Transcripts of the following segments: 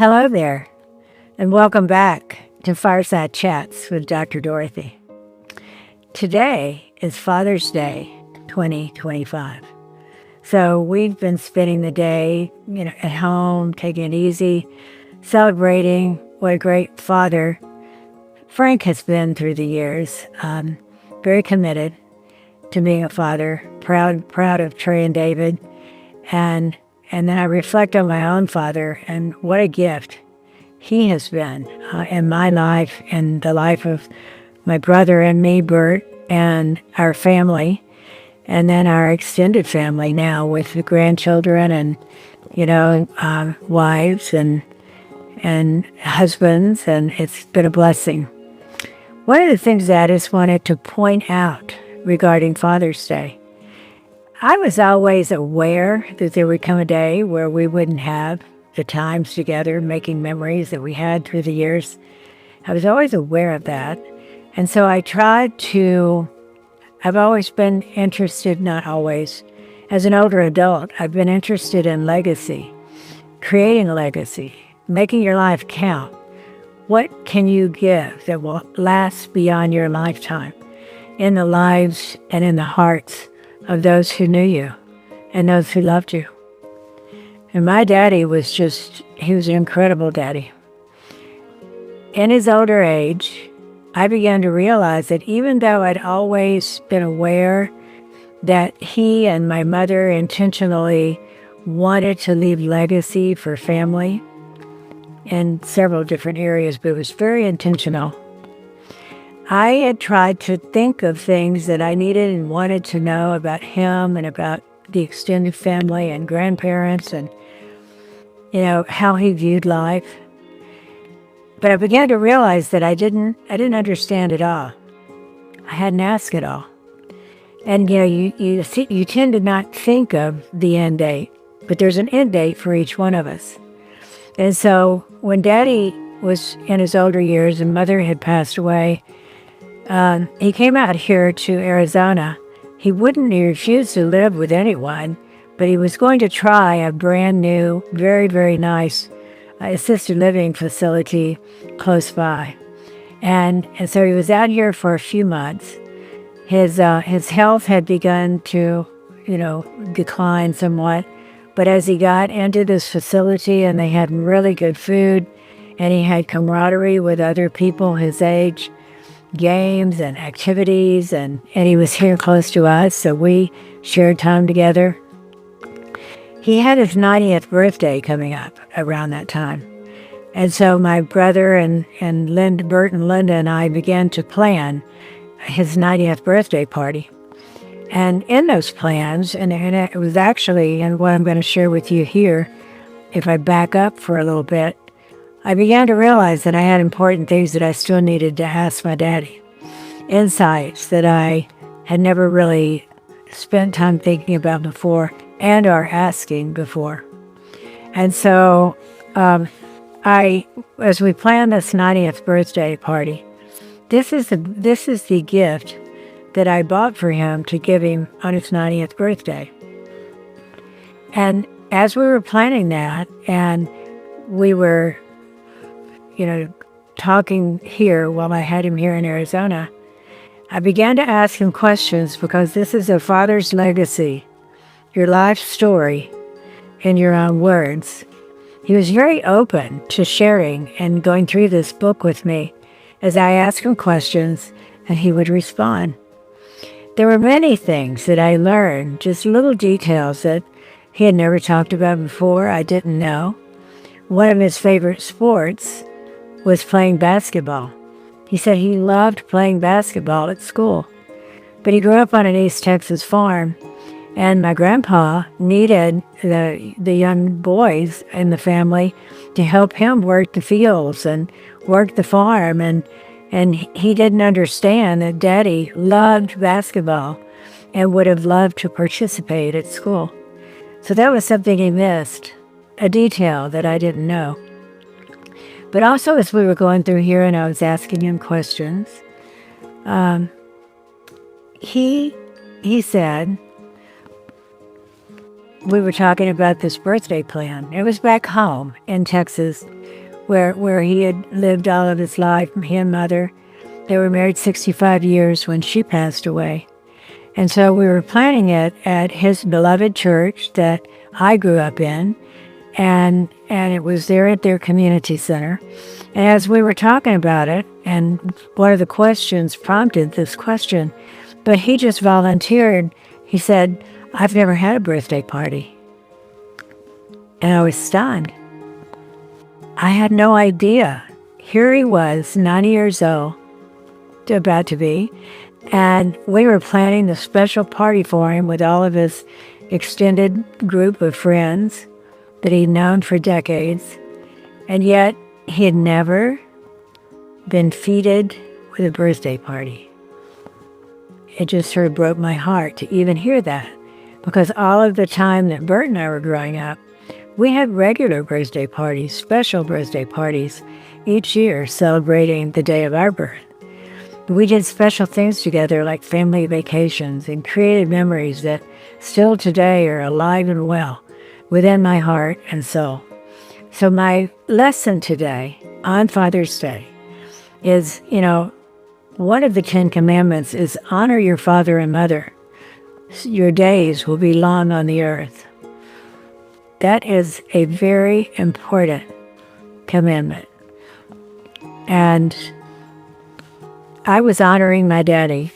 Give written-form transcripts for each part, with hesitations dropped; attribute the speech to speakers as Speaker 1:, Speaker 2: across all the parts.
Speaker 1: Hello there, and welcome back to Fireside Chats with Dr. Dorothy. Today is Father's Day 2025. So we've been spending the day, at home, taking it easy, celebrating what a great father Frank has been through the years. Very committed to being a father, proud of Trey and David, and then I reflect on my own father and what a gift he has been in my life and the life of my brother and me, Bert, and our family, and then our extended family now with the grandchildren and, wives and husbands, and it's been a blessing. One of the things that I just wanted to point out regarding Father's Day, I was always aware that there would come a day where we wouldn't have the times together, making memories that we had through the years. I was always aware of that. And so I've always been interested, not always, as an older adult, I've been interested in legacy, creating a legacy, making your life count. What can you give that will last beyond your lifetime in the lives and in the hearts of those who knew you and those who loved you? And my daddy he was an incredible daddy. In his older age, I began to realize that even though I'd always been aware that he and my mother intentionally wanted to leave legacy for family in several different areas, but it was very intentional, I had tried to think of things that I needed and wanted to know about him and about the extended family and grandparents and, how he viewed life. But I began to realize that I didn't understand it all. I hadn't asked it all. And, you tend to not think of the end date, but there's an end date for each one of us. And so when Daddy was in his older years and Mother had passed away, he came out here to Arizona. He refused to live with anyone, but he was going to try a brand new, very, very nice assisted living facility close by. And so he was out here for a few months. His health had begun to, decline somewhat. But as he got into this facility and they had really good food and he had camaraderie with other people his age, games and activities, and he was here close to us, so we shared time together. He had his 90th birthday coming up around that time. And so my brother and Bert and Linda and I began to plan his 90th birthday party. And in those plans, and it was actually, and what I'm going to share with you here, if I back up for a little bit, I began to realize that I had important things that I still needed to ask my daddy. Insights that I had never really spent time thinking about before and or asking before. And so as we planned this 90th birthday party, this is the gift that I bought for him to give him on his 90th birthday. And as we were planning that, and we were, talking here while I had him here in Arizona, I began to ask him questions because this is a father's legacy, your life story in your own words. He was very open to sharing and going through this book with me as I asked him questions and he would respond. There were many things that I learned, just little details that he had never talked about before, I didn't know. One of his favorite sports was playing basketball. He said he loved playing basketball at school. But he grew up on an East Texas farm, and my grandpa needed the young boys in the family to help him work the fields and work the farm, and he didn't understand that Daddy loved basketball and would have loved to participate at school. So that was something he missed, a detail that I didn't know. But also as we were going through here and I was asking him questions, he said, we were talking about this birthday plan. It was back home in Texas, where he had lived all of his life. He and Mother, they were married 65 years when she passed away. And so we were planning it at his beloved church that I grew up in, and it was there at their community center. And as we were talking about it, and one of the questions prompted this question, but he just volunteered. He said, "I've never had a birthday party." And I was stunned. I had no idea. Here he was, 90 years old, about to be, and we were planning the special party for him with all of his extended group of friends that he'd known for decades. And yet, he had never been feted with a birthday party. It just sort of broke my heart to even hear that, because all of the time that Bert and I were growing up, we had regular birthday parties, special birthday parties, each year celebrating the day of our birth. We did special things together like family vacations and created memories that still today are alive and well within my heart and soul. So my lesson today on Father's Day is, one of the 10 Commandments is honor your father and mother. Your days will be long on the earth. That is a very important commandment. And I was honoring my daddy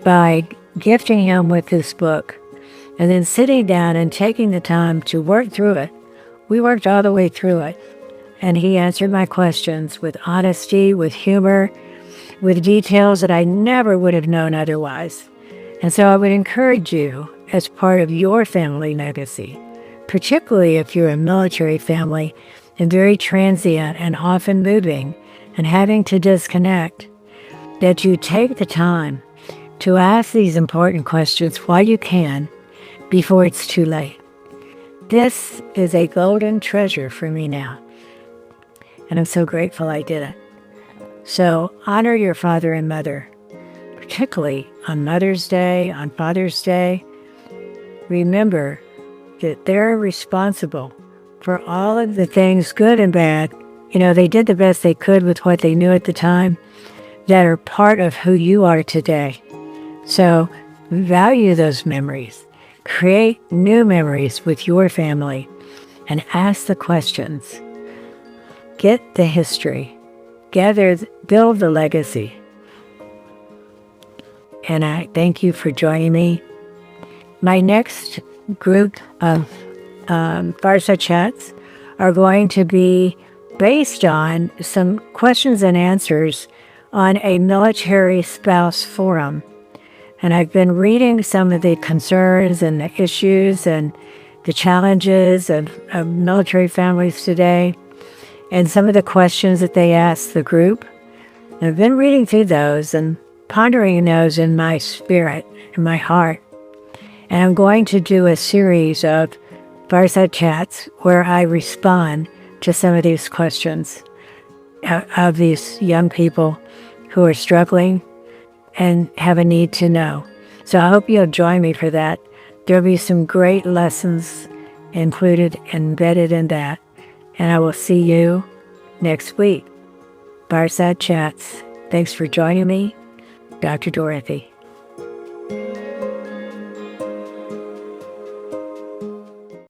Speaker 1: by gifting him with this book and then sitting down and taking the time to work through it. We worked all the way through it. And he answered my questions with honesty, with humor, with details that I never would have known otherwise. And so I would encourage you, as part of your family legacy, particularly if you're a military family and very transient and often moving and having to disconnect, that you take the time to ask these important questions while you can before it's too late. This is a golden treasure for me now, and I'm so grateful I did it. So honor your father and mother, particularly on Mother's Day, on Father's Day. Remember that they're responsible for all of the things, good and bad. They did the best they could with what they knew at the time, that are part of who you are today. So value those memories. Create new memories with your family and ask the questions. Get the history. Build the legacy. And I thank you for joining me. My next group of Fireside Chats are going to be based on some questions and answers on a military spouse forum. And I've been reading some of the concerns and the issues and the challenges of military families today, and some of the questions that they ask the group. And I've been reading through those and pondering those in my spirit, in my heart. And I'm going to do a series of Fireside Chats where I respond to some of these questions of these young people who are struggling and have a need to know. So I hope you'll join me for that. There'll be some great lessons embedded in that. And I will see you next week. Fireside Chats. Thanks for joining me, Dr. Dorothy.